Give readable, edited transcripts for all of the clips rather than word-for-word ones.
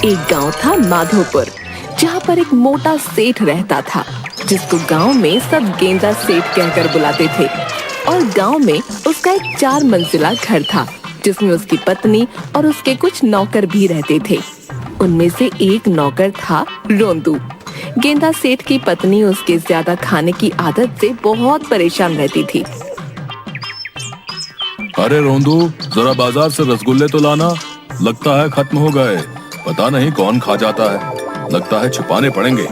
एक गांव था माधोपुर, जहाँ पर एक मोटा सेठ रहता था, जिसको गांव में सब गेंदा सेठ कहकर बुलाते थे। और गांव में उसका एक 4 मंजिला घर था, जिसमें उसकी पत्नी और उसके कुछ नौकर भी रहते थे। उनमें से एक नौकर था रोंदू। गेंदा सेठ की पत्नी उसके ज्यादा खाने की आदत से बहुत परेशान रहती थी। अरे रोंदू, जरा बाजार से रसगुल्ले तो लाना, लगता है खत्म हो गए। पता नहीं कौन खा जाता है, लगता है छुपाने पड़ेंगे।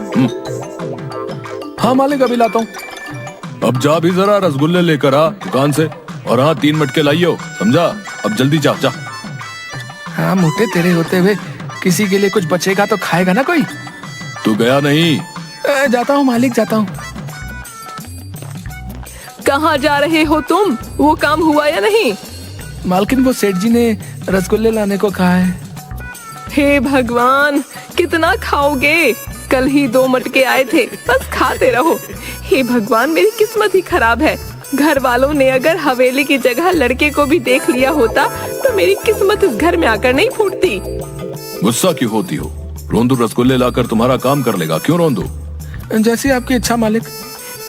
हाँ मालिक, अभी लाता हूँ। अब जा भी जरा रसगुल्ले लेकर आ दुकान से, और हाँ 3 मटके लाइयो, समझा? अब जल्दी जा जा। हाँ मोटे, तेरे होते हुए किसी के लिए कुछ बचेगा तो खाएगा ना कोई। तू गया नहीं? जाता हूँ मालिक, जाता हूँ। कहाँ जा रहे हो तुम? वो काम हुआ या नहीं? मालकिन, वो सेठ जी ने रसगुल्ले लाने को कहा है। हे भगवान, कितना खाओगे? कल ही 2 मटके आए थे, बस खाते रहो। हे भगवान, मेरी किस्मत ही खराब है। घर वालों ने अगर हवेली की जगह लड़के को भी देख लिया होता तो मेरी किस्मत इस घर में आकर नहीं फूटती। गुस्सा क्यों होती हो? रोंदू रसगुल्ले लाकर तुम्हारा काम कर लेगा। क्यों रोंदू? जैसी आपकी इच्छा मालिक।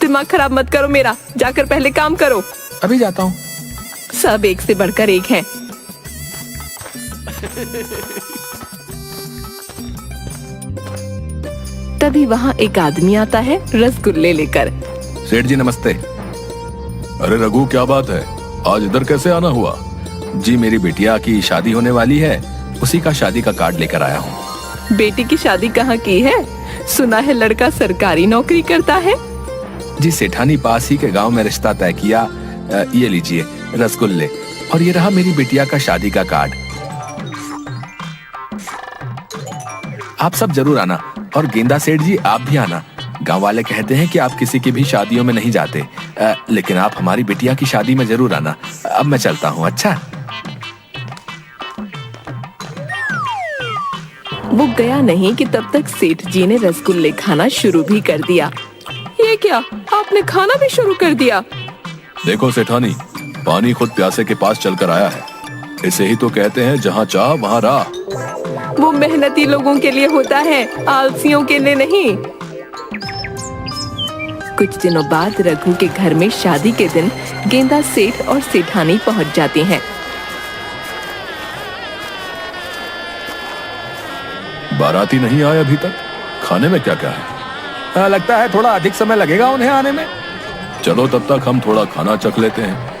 दिमाग खराब मत करो मेरा, जाकर पहले काम करो। अभी जाता हूँ। सब एक से बढ़कर एक हैं। तभी वहाँ एक आदमी आता है रसगुल्ले लेकर। सेठ जी नमस्ते। अरे रघु, क्या बात है, आज इधर कैसे आना हुआ? जी, मेरी बिटिया की शादी होने वाली है, उसी का शादी का कार्ड लेकर आया हूँ। बेटी की शादी कहाँ की है? सुना है लड़का सरकारी नौकरी करता है। जी, सेठानी पास ही के गांव में रिश्ता तय किया। ये लीजिए रसगुल्ले, और ये रहा मेरी बिटिया का शादी का कार्ड। आप सब जरूर आना, और गेंदा सेठ जी आप भी आना। गांव वाले कहते हैं कि आप किसी की भी शादियों में नहीं जाते, लेकिन आप हमारी बिटिया की शादी में जरूर आना। अब मैं चलता हूँ। अच्छा। वो गया नहीं कि तब तक सेठ जी ने रसगुल्ले खाना शुरू भी कर दिया। ये क्या, आपने खाना भी शुरू कर दिया? देखो सेठानी, पानी खुद प्यासे के पास चलकर आया है। इसे ही तो कहते हैं जहाँ चाह वहाँ राह। वो मेहनती लोगों के लिए होता है, आलसियों के लिए नहीं। कुछ दिनों बाद रघु के घर में शादी के दिन गेंदा सेठ और सेठानी पहुंच जाते हैं। बाराती नहीं आए अभी तक, खाने में क्या क्या है? लगता है थोड़ा अधिक समय लगेगा उन्हें आने में। चलो तब तक हम थोड़ा खाना चख लेते हैं।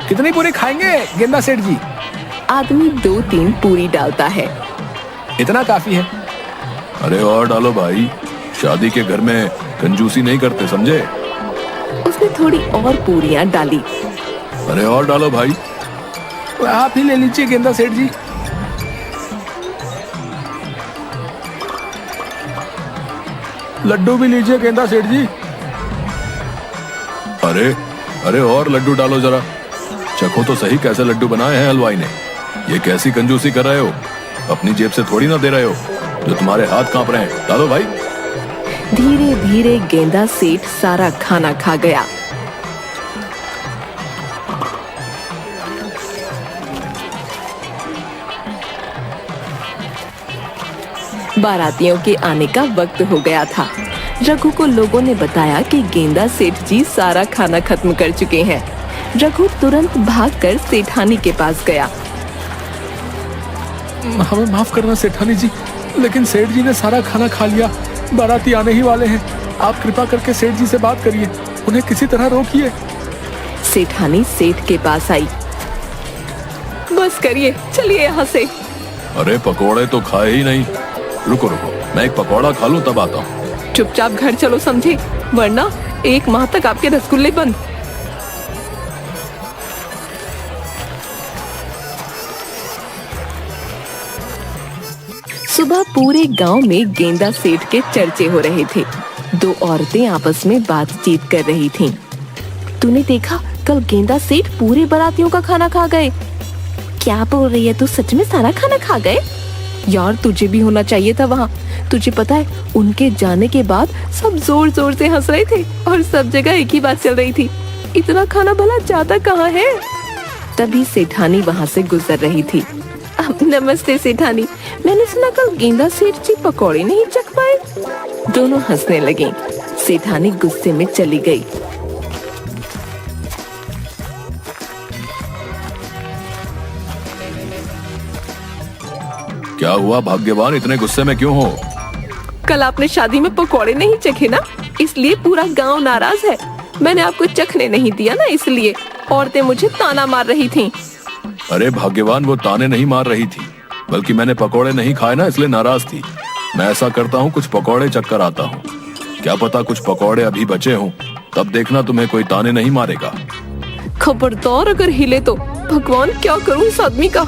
कितनी पूरी खाएंगे गेंदा सेठ जी? आदमी 2-3 पूरी डालता है। इतना काफी है। अरे और डालो भाई, शादी के घर में कंजूसी नहीं करते, समझे? उसने थोड़ी और पूरियां डाली। अरे और डालो भाई। आप ही ले लीजिए गेंदा सेठ जी। लड्डू भी लीजिए गेंदा सेठ जी। अरे अरे और लड्डू डालो जरा, चखो तो सही कैसे लड्डू बनाए हैं हलवाई ने। ये कैसी कंजूसी कर रहे हो? अपनी जेब से थोड़ी ना दे रहे हो, जो तुम्हारे हाथ कांप रहे हैं। डालो भाई। धीरे धीरे गेंदा सेठ सारा खाना खा गया। बारातियों के आने का वक्त हो गया था। रघु को लोगों ने बताया कि गेंदा सेठ जी सारा खाना खत्म कर चुके हैं। रघु तुरंत भागकर सेठानी के पास गया। हमें माफ करना सेठानी जी, लेकिन सेठ जी ने सारा खाना खा लिया। बाराती आने ही वाले हैं, आप कृपा करके सेठ जी से बात करिए, उन्हें किसी तरह रोकिए। सेठानी सेठ के पास आई। बस करिए, चलिए यहाँ से। अरे पकोड़े तो खाए ही नहीं। रुको रुको, मैं एक पकौड़ा खा लूं तब आता हूँ। चुपचाप घर चलो, समझे? वरना 1 माह तक आपके रसगुल्ले बंद। सुबह पूरे गांव में गेंदा सेठ के चर्चे हो रहे थे। 2 औरतें आपस में बातचीत कर रही थीं। तूने देखा, कल गेंदा सेठ पूरे बारातियों का खाना खा गए। क्या बोल रही है तू? सच में सारा खाना खा गए? यार तुझे भी होना चाहिए था वहाँ। तुझे पता है उनके जाने के बाद सब जोर जोर से हंस रहे थे और सब जगह एक ही बात चल रही थी, इतना खाना भला जाता कहाँ है। तभी सेठानी वहाँ से गुजर रही थी। नमस्ते सेठानी, मैंने सुना कल गेंदा सेठ जी पकौड़े नहीं चख पाए। दोनों हंसने लगे। सेठानी गुस्से में चली गई। क्या हुआ भाग्यवान, इतने गुस्से में क्यों हो? कल आपने शादी में पकौड़े नहीं चखे ना, इसलिए पूरा गांव नाराज है। मैंने आपको चखने नहीं दिया ना, इसलिए औरतें मुझे ताना मार रही थीं। अरे भाग्यवान, वो ताने नहीं मार रही थी, बल्कि मैंने पकौड़े नहीं खाए ना, इसलिए नाराज थी। मैं ऐसा करता हूँ, कुछ पकौड़े चक्कर आता हूँ। क्या पता कुछ पकौड़े अभी बचे हों, तब देखना तुम्हें कोई ताने नहीं मारेगा। खबरदार अगर हिले तो भगवान क्या करूं इस आदमी का।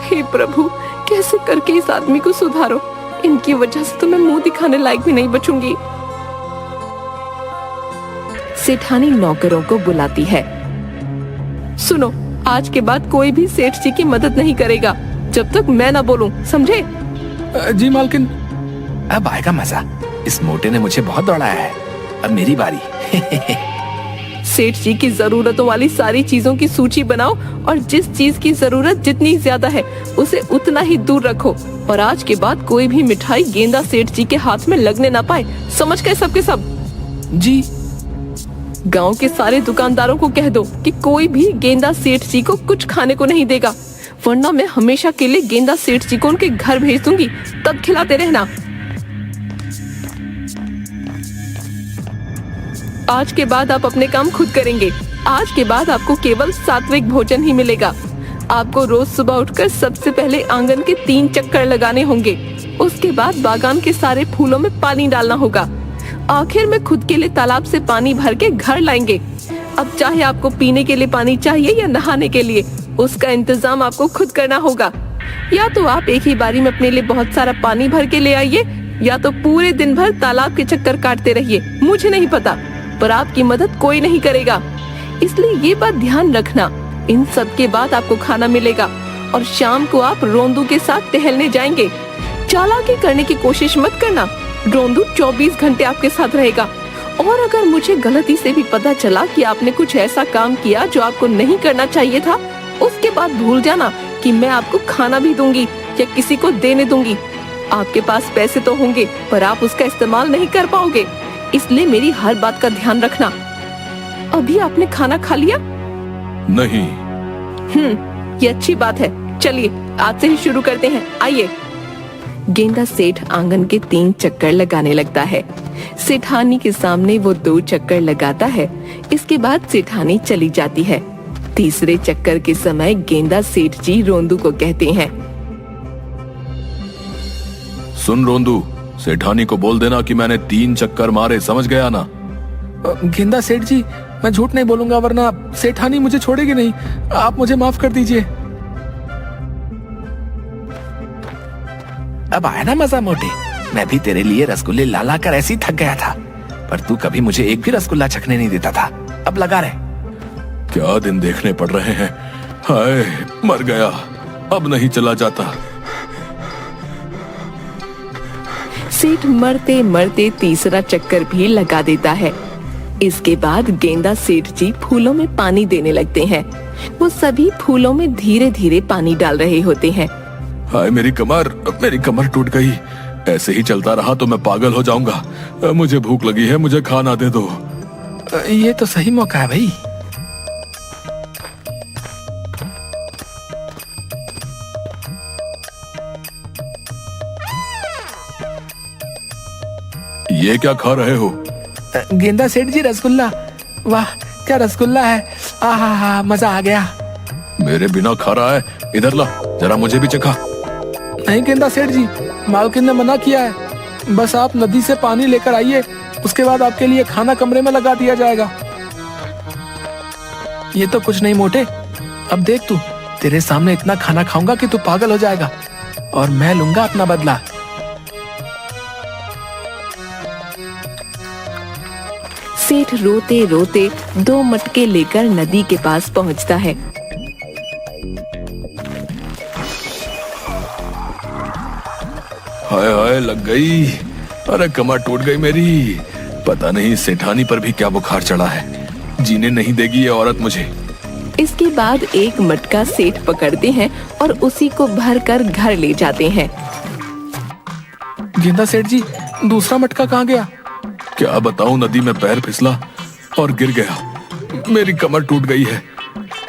हे प्रभु, कैसे करके इस आदमी को सुधारो। इनकी वजह से तो मैं मुंह दिखाने लायक भी नहीं बचूंगी। सेठानी नौकरों को बुलाती है। सुनो, आज के बाद कोई भी सेठ जी की मदद नहीं करेगा जब तक मैं ना बोलूं, समझे? जी मालकिन। अब आएगा मजा। इस मोटे ने मुझे बहुत दौड़ाया है, अब मेरी बारी। सेठ जी की जरूरतों वाली सारी चीजों की सूची बनाओ और जिस चीज की जरूरत जितनी ज्यादा है उसे उतना ही दूर रखो। और आज के बाद कोई भी मिठाई गेंदा सेठ जी के हाथ में लगने ना पाए, समझ गए सबके सब? जी। गांव के सारे दुकानदारों को कह दो कि कोई भी गेंदा सेठ जी को कुछ खाने को नहीं देगा, वरना मैं हमेशा के लिए गेंदा सेठ जी को उनके घर भेज दूंगी, तब खिलाते रहना। आज के बाद आप अपने काम खुद करेंगे। आज के बाद आपको केवल सात्विक भोजन ही मिलेगा। आपको रोज सुबह उठकर सबसे पहले आंगन के 3 चक्कर लगाने होंगे। उसके बाद बागान के सारे फूलों में पानी डालना होगा। आखिर में खुद के लिए तालाब से पानी भर के घर लाएंगे। अब चाहे आपको पीने के लिए पानी चाहिए या नहाने के लिए, उसका इंतजाम आपको खुद करना होगा। या तो आप एक ही बारी में अपने लिए बहुत सारा पानी भर के ले आइए, या तो पूरे दिन भर तालाब के चक्कर काटते रहिए। मुझे नहीं पता, पर आपकी मदद कोई नहीं करेगा। इसलिए ये बात ध्यान रखना। इन सब के बाद आपको खाना मिलेगा और शाम को आप रोंदू के साथ टहलने जाएंगे। चालाकी करने की कोशिश मत करना, रोंदू 24 घंटे आपके साथ रहेगा। और अगर मुझे गलती से भी पता चला कि आपने कुछ ऐसा काम किया जो आपको नहीं करना चाहिए था, उसके बाद भूल जाना कि मैं आपको खाना भी दूंगी या किसी को देने दूंगी। आपके पास पैसे तो होंगे, पर आप उसका इस्तेमाल नहीं कर पाओगे, इसलिए मेरी हर बात का ध्यान रखना। अभी आपने खाना खा लिया? नहीं। ये अच्छी बात है। चलिए आज से ही शुरू करते हैं, आइए। गेंदा सेठ आंगन के 3 चक्कर लगाने लगता है। सेठानी के सामने वो 2 चक्कर लगाता है। इसके बाद सेठानी चली जाती है। तीसरे चक्कर के समय गेंदा सेठ जी रोंदू को कहते हैं, सुन रोंदू, सेठानी को बोल देना कि मैंने 3 चक्कर मारे, समझ गया ना? गेंदा सेठ जी, मैं झूठ नहीं बोलूंगा, वरना सेठानी मुझे छोड़ेगी नहीं। आप मुझे माफ कर दीजिए। अब आया ना मजा मोटे। मैं भी तेरे लिए रसगुल्ले ला ला कर ऐसे ही थक गया था, पर तू कभी मुझे एक भी रसगुल्ला चखने नहीं देता था। अब लगा रहे। क्या दिन देखने पड़ रहे हैं। हाय, मर गया, अब नहीं चला जाता। सेठ मरते मरते तीसरा चक्कर भी लगा देता है। इसके बाद गेंदा सेठ जी फूलों में पानी देने लगते हैं। वो सभी फूलों में धीरे धीरे पानी डाल रहे होते हैं। हाय, मेरी कमर टूट गई। ऐसे ही चलता रहा तो मैं पागल हो जाऊंगा। मुझे भूख लगी है, मुझे खाना दे दो। ये तो सही मौका है भाई। ये क्या खा रहे हो? गेंदा सेठ जी, रसगुल्ला। वाह, क्या रसगुल्ला है। आहा, मजा आ गया। मेरे बिना खा रहा है, इधर ला, जरा मुझे भी चखा। नहीं गेंदा सेठ जी, मालकिन ने मना किया है। बस आप नदी से पानी लेकर आइए, उसके बाद आपके लिए खाना कमरे में लगा दिया जाएगा। ये तो कुछ नहीं मोटे। अब देख तू, तेरे सामने इतना खाना खाऊंगा कि तू पागल हो जाएगा, और मैं लूंगा अपना बदला। सेठ रोते रोते 2 मटके लेकर नदी के पास पहुंचता है। हाय हाय, लग गई। अरे कमर टूट गई मेरी। पता नहीं सेठानी पर भी क्या बुखार चढ़ा है, जीने नहीं देगी ये औरत मुझे। इसके बाद एक मटका सेठ पकड़ते हैं और उसी को भरकर घर ले जाते हैं। गेंदा सेठ जी, दूसरा मटका कहाँ गया? क्या बताऊं, नदी में पैर फिसला और गिर गया। मेरी कमर टूट गई है।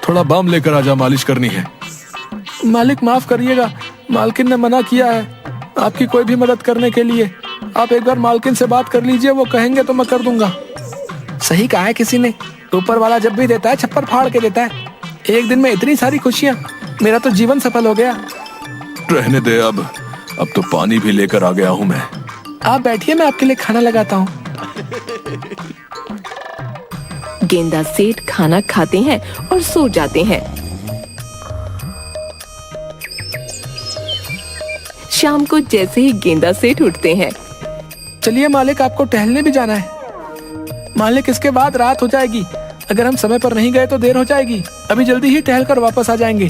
थोड़ा बाम लेकर आजा, मालिश करनी है। मालिक माफ करिएगा, मालकिन ने मना किया है आपकी कोई भी मदद करने के लिए। आप एक बार मालकिन से बात कर लीजिए, वो कहेंगे तो मैं कर दूंगा। सही कहा है किसी ने, ऊपर वाला जब भी देता है छप्पर फाड़ के देता है। एक दिन में इतनी सारी खुशियां, मेरा तो जीवन सफल हो गया। रहने दे अब तो पानी भी लेकर आ गया हूं मैं। आप बैठिए, मैं आपके लिए खाना लगाता हूँ। गेंदा सेठ खाना खाते हैं और सो जाते हैं। शाम को जैसे ही गेंदा सेठ उठते हैं, चलिए मालिक, आपको टहलने भी जाना है। मालिक, इसके बाद रात हो जाएगी, अगर हम समय पर नहीं गए तो देर हो जाएगी। अभी जल्दी ही टहल कर वापस आ जाएंगे,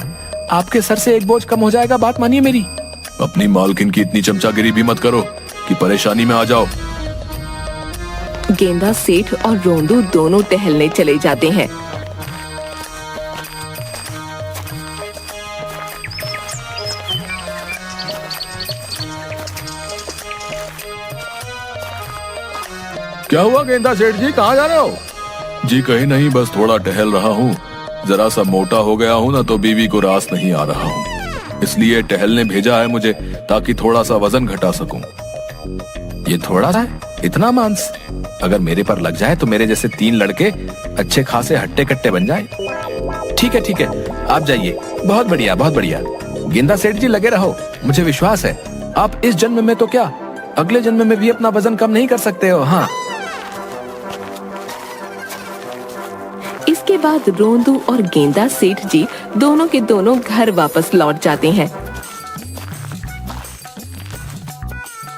आपके सर से एक बोझ कम हो जाएगा, बात मानिए मेरी। अपनी मालकिन की इतनी चमचागिरी भी मत करो कि परेशानी में आ जाओ। गेंदा सेठ और रोंदू दोनों टहलने चले जाते हैं। क्या हुआ गेंदा सेठ जी, कहाँ जा रहे हो? जी कहीं नहीं, बस थोड़ा टहल रहा हूँ। जरा सा मोटा हो गया हूँ ना, तो बीवी को रास नहीं आ रहा हूँ, इसलिए टहलने भेजा है मुझे, ताकि थोड़ा सा वजन घटा सकूं। ये थोड़ा सा है, इतना मांस अगर मेरे पर लग जाए तो मेरे जैसे 3 लड़के अच्छे खासे हट्टे कट्टे बन जाएं। ठीक है, आप जाइए। बहुत बढ़िया, बहुत बढ़िया। गेंदा सेठ जी, लगे रहो, मुझे विश्वास है आप इस जन्म में तो क्या, अगले जन्म में भी अपना वजन कम नहीं कर सकते हो। हाँ। इसके बाद रोंदू और गेंदा सेठ जी दोनों के दोनों घर वापस लौट जाते हैं।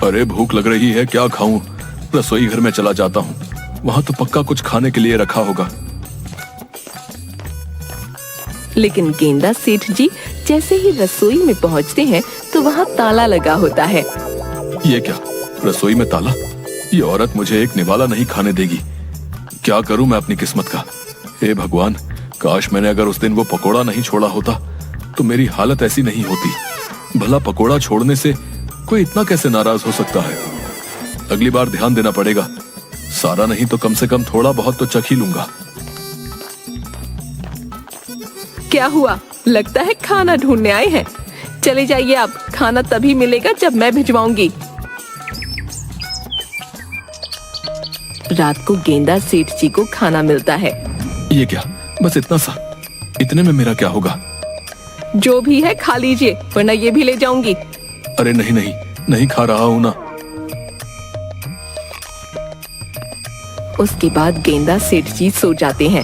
अरे भूख लग रही है, क्या खाऊं? रसोई घर में चला जाता हूँ, वहां तो पक्का कुछ खाने के लिए रखा होगा। लेकिन गेंदा सेठ जी जैसे ही रसोई में पहुंचते हैं तो वहां ताला लगा होता है। ये क्या, रसोई में ताला? ये औरत मुझे एक निवाला नहीं खाने देगी। क्या करूं मैं अपनी किस्मत का? हे भगवान, काश मैंने अगर उस दिन वो पकोड़ा नहीं छोड़ा होता तो मेरी हालत ऐसी नहीं होती। भला पकोड़ा छोड़ने से कोई इतना कैसे नाराज हो सकता है? अगली बार ध्यान देना पड़ेगा। सारा नहीं तो कम से कम थोड़ा बहुत तो चख ही लूंगा। क्या हुआ, लगता है खाना ढूंढने आए हैं। चले जाइए आप, खाना तभी मिलेगा जब मैं भिजवाऊंगी। रात को गेंदा सेठ जी को खाना मिलता है। ये क्या, बस इतना सा? इतने में मेरा क्या होगा? जो भी है खा लीजिए, वरना ये भी ले जाऊंगी। अरे नहीं खा रहा हूं ना। उसके बाद गेंदा सेठ जी सो जाते हैं।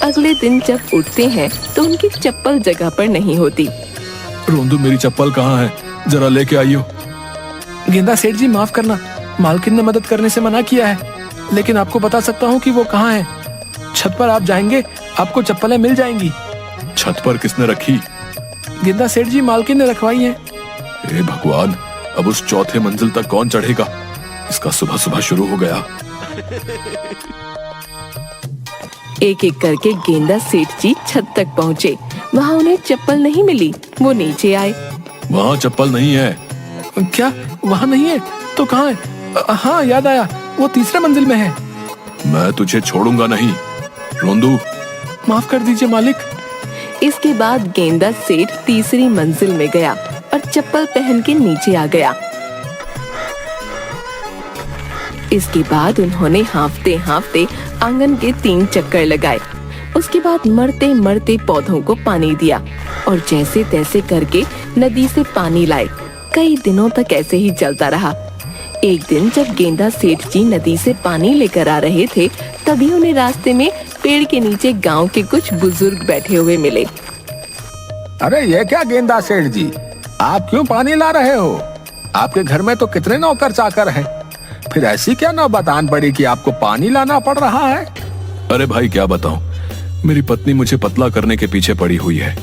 अगले दिन जब उठते हैं तो उनकी चप्पल जगह पर नहीं होती। रोंदू, मेरी चप्पल कहाँ है? जरा लेके आइयो। गेंदा सेठ जी, माफ करना, मालकिन ने मदद करने से मना किया है, लेकिन आपको बता सकता हूँ कि वो कहाँ है। छत पर आप जाएंगे, आपको चप्पलें मिल जाएंगी। छत पर किसने रखी? गेंदा सेठ जी, मालकिन ने रखवाई है। हे भगवान, अब उस चौथे मंजिल तक कौन चढ़ेगा? इसका सुबह सुबह शुरू हो गया। एक एक करके गेंदा सेठ जी छत तक पहुँचे। वहाँ उन्हें चप्पल नहीं मिली। वो नीचे आए। वहाँ चप्पल नहीं है। क्या, वहाँ नहीं है? तो कहाँ है? हाँ, याद आया, वो तीसरे मंजिल में है। मैं तुझे छोड़ूंगा नहीं रोंदू। माफ कर दीजिए मालिक। इसके बाद गेंदा सेठ तीसरी मंजिल में गया और चप्पल पहन के नीचे आ गया। इसके बाद उन्होंने हांफते हांफते आंगन के 3 चक्कर लगाए। उसके बाद मरते मरते पौधों को पानी दिया और जैसे तैसे करके नदी से पानी लाए। कई दिनों तक ऐसे ही चलता रहा। एक दिन जब गेंदा सेठ जी नदी से पानी लेकर आ रहे थे, तभी उन्हें रास्ते में पेड़ के नीचे गांव के कुछ बुजुर्ग बैठे हुए मिले। अरे ये क्या गेंदा सेठ जी, आप क्यों पानी ला रहे हो? आपके घर में तो कितने नौकर चाकर हैं। फिर ऐसी क्या नौबत आन पड़ी कि आपको पानी लाना पड़ रहा है? अरे भाई क्या बताऊं, मेरी पत्नी मुझे पतला करने के पीछे पड़ी हुई है।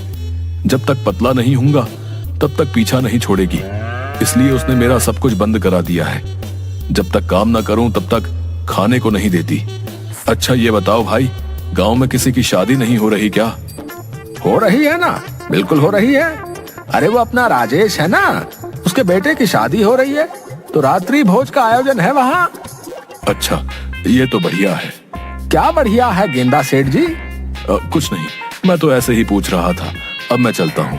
जब तक पतला नहीं होऊंगा तब तक पीछा नहीं छोड़ेगी, इसलिए उसने मेरा सब कुछ बंद करा दिया है। जब तक काम ना करूं तब तक खाने को नहीं देती। अच्छा ये बताओ भाई, गांव में किसी की शादी नहीं हो रही क्या? हो रही है ना, बिल्कुल हो रही है। अरे वो अपना राजेश है ना, उसके बेटे की शादी हो रही है, तो रात्रि भोज का आयोजन है वहाँ। अच्छा ये तो बढ़िया है। क्या बढ़िया है गेंदा सेठ जी? कुछ नहीं, मैं तो ऐसे ही पूछ रहा था। अब मैं चलता हूँ।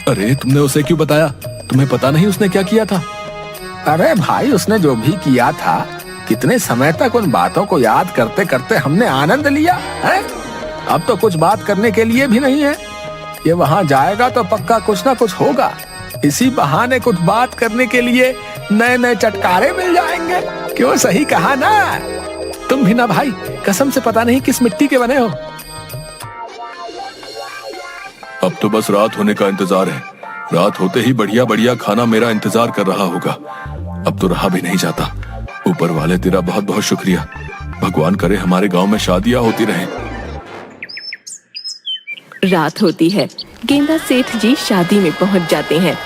अरे तुमने उसे क्यों बताया? तुम्हें पता नहीं उसने क्या किया था? अरे भाई उसने जो भी किया था, कितने समय तक उन बातों को याद करते करते हमने आनंद लिया है। अब तो कुछ बात करने के लिए भी नहीं है। ये वहां जाएगा तो पक्का कुछ ना कुछ होगा। इसी बहाने कुछ बात करने के लिए नए नए चटकारे मिल जाएंगे। क्यों, सही कहा ना? तुम भी ना भाई, कसम से पता नहीं किस मिट्टी के बने हो। अब तो बस रात होने का इंतजार है। रात होते ही बढ़िया बढ़िया खाना मेरा इंतजार कर रहा होगा। अब तो रहा भी नहीं जाता। ऊपर वाले तेरा बहुत बहुत शुक्रिया। भगवान करे हमारे गांव में शादियां होती रहें। रात होती है। गेंदा सेठ जी शादी में पहुंच जाते हैं।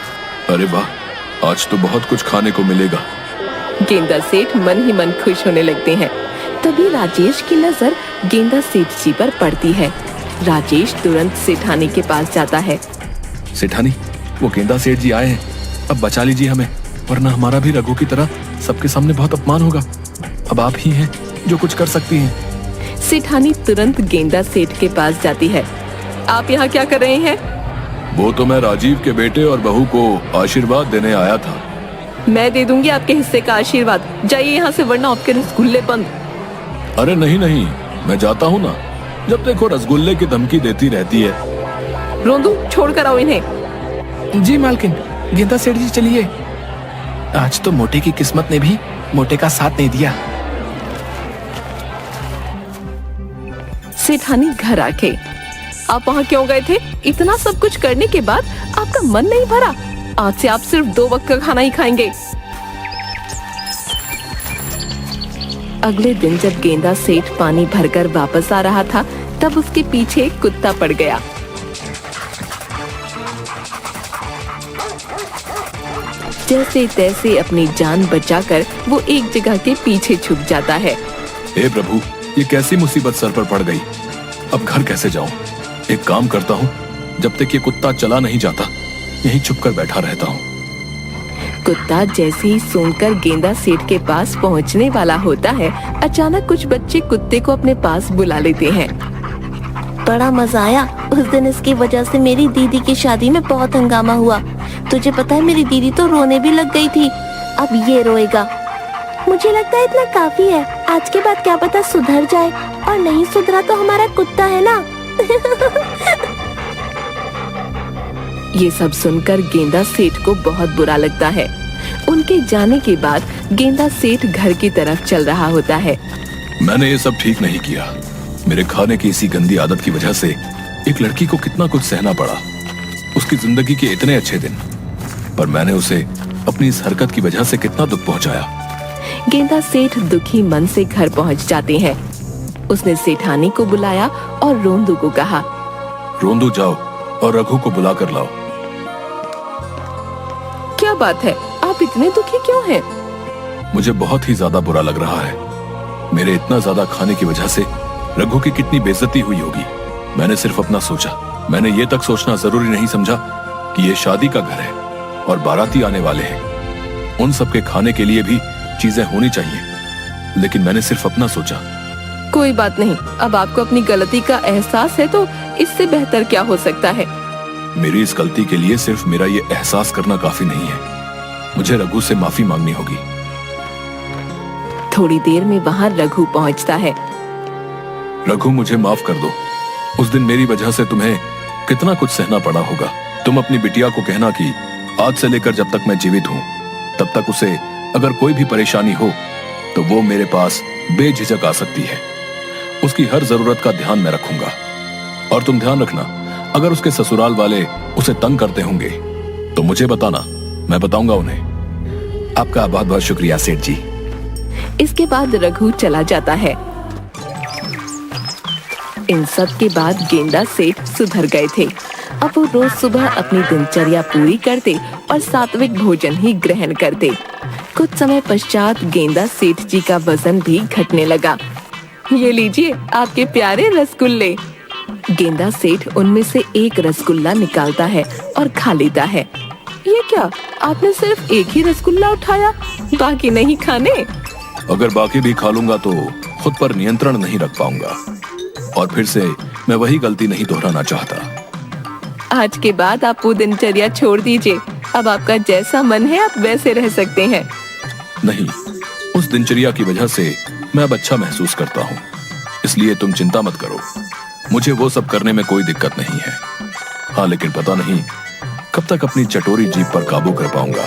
अरे वाह, आज तो बहुत कुछ खाने को मिलेगा। गेंदा सेठ मन ही मन खुश होने लगते हैं। तभी राजेश की नजर गेंदा सेठ जी पर पड़ती है। राजेश तुरंत सेठानी के पास जाता है। सेठानी, वो गेंदा सेठ जी आए हैं, अब बचा लीजिए हमें, वरना हमारा भी रघु की तरह सबके सामने बहुत अपमान होगा। अब आप ही हैं जो कुछ कर सकती हैं। सेठानी तुरंत गेंदा सेठ के पास जाती है। आप यहाँ क्या कर रहे हैं? वो तो मैं राजीव के बेटे और बहू को आशीर्वाद देने आया था। मैं दे दूंगी आपके हिस्से का आशीर्वाद। जाइए यहाँ से, वरना आपके रसगुल्ले बंद। अरे नहीं नहीं, मैं जाता हूँ ना। जब देखो रसगुल्ले की धमकी देती रहती है। रोंदू, छोड़ कर आओ इन्हें। जी मालकिन। गेंदा सेठ जी चलिए। आज तो मोटे की किस्मत ने भी मोटे का साथ नहीं दिया। सेठानी घर आके, आप वहाँ क्यों गए थे? इतना सब कुछ करने के बाद आपका मन नहीं भरा? आज से आप सिर्फ 2 वक्त का खाना ही खाएंगे। अगले दिन जब गेंदा सेठ पानी भरकर वापस आ रहा था, तब उसके पीछे एक कुत्ता पड़ गया। जैसे तैसे अपनी जान बचाकर वो एक जगह के पीछे छुप जाता है। हे प्रभु, ये कैसी मुसीबत सर पर पड़ गई। अब घर कैसे जाऊं? एक काम करता हूँ, जब तक ये कुत्ता चला नहीं जाता यहीं छुपकर बैठा रहता हूँ। कुत्ता जैसे ही सूंघकर गेंदा सेठ के पास पहुँचने वाला होता है, अचानक कुछ बच्चे कुत्ते को अपने पास बुला लेते हैं। बड़ा मजा आया। उस दिन इसकी वजह से मेरी दीदी की शादी में बहुत हंगामा हुआ। तुझे पता है, मेरी दीदी तो रोने भी लग गई थी। अब ये रोएगा। मुझे लगता है इतना काफी है। आज के बाद क्या पता सुधर जाए, और नहीं सुधरा तो हमारा कुत्ता है ना। ये सब सुनकर गेंदा सेठ को बहुत बुरा लगता है। उनके जाने के बाद गेंदा सेठ घर की तरफ चल रहा होता है। मैंने ये सब ठीक नहीं किया। मेरे खाने की इसी गंदी आदत की वजह से एक लड़की को कितना कुछ सहना पड़ा। उसकी जिंदगी के इतने अच्छे दिन, पर मैंने उसे अपनी इस हरकत की वजह से कितना दुख पहुंचाया। गेंदा सेठ दुखी मन से घर पहुंच जाते हैं। उसने सेठानी को बुलाया और रोंदू को कहा, रोंदू जाओ और रघु को बुला कर लाओ। क्या बात है, आप इतने दुखी क्यों हैं? मुझे बहुत ही ज्यादा बुरा लग रहा है। मेरे इतना ज्यादा खाने की वजह से रघु की कितनी बेइज्जती हुई होगी। मैंने सिर्फ अपना सोचा। मैंने ये तक सोचना जरूरी नहीं समझा कि ये शादी का घर है और बाराती आने वाले हैं। उन सब के खाने के लिए भी चीजें होनी चाहिए, लेकिन मैंने सिर्फ अपना सोचा। कोई बात नहीं, अब आपको अपनी गलती का एहसास है तो इससे बेहतर क्या हो सकता है। मेरी इस गलती के लिए सिर्फ मेरा ये एहसास करना काफी नहीं है। मुझे रघु से माफी मांगनी होगी। थोड़ी देर में वहाँ रघु पहुँचता है। रघु, मुझे माफ कर दो। उस दिन मेरी वजह से तुम्हें कितना कुछ सहना पड़ा होगा। तुम अपनी बिटिया को कहना कि आज से लेकर जब तक मैं जीवित हूँ तब तक उसे अगर कोई भी परेशानी हो तो वो मेरे पास बेझिझक आ सकती है। उसकी हर जरूरत का ध्यान मैं रखूंगा। और तुम ध्यान रखना, अगर उसके ससुराल वाले उसे तंग करते होंगे तो मुझे बताना, मैं बताऊंगा उन्हें। आपका बहुत बहुत शुक्रिया सेठ जी। इसके बाद रघु चला जाता है। इन सब के बाद गेंदा सेठ सुधर गए थे। अब वो रोज सुबह अपनी दिनचर्या पूरी करते और सात्विक भोजन ही ग्रहण करते। कुछ समय पश्चात गेंदा सेठ जी का वजन भी घटने लगा। ये लीजिए आपके प्यारे रसगुल्ले। गेंदा सेठ उनमें से एक रसगुल्ला निकालता है और खा लेता है। ये क्या, आपने सिर्फ एक ही रसगुल्ला उठाया, बाकी नहीं खाने? अगर बाकी भी खा लूंगा तो खुद पर नियंत्रण नहीं रख पाऊंगा और फिर से मैं वही गलती नहीं दोहराना चाहता। आज के बाद आप वो दिनचर्या छोड़ दीजिए। अब आपका जैसा मन है आप वैसे रह सकते हैं। नहीं, उस दिनचर्या की वजह से मैं अब अच्छा महसूस करता हूँ, इसलिए तुम चिंता मत करो। मुझे वो सब करने में कोई दिक्कत नहीं है। हाँ, लेकिन पता नहीं कब तक अपनी चटोरी जीभ पर काबू कर पाऊंगा।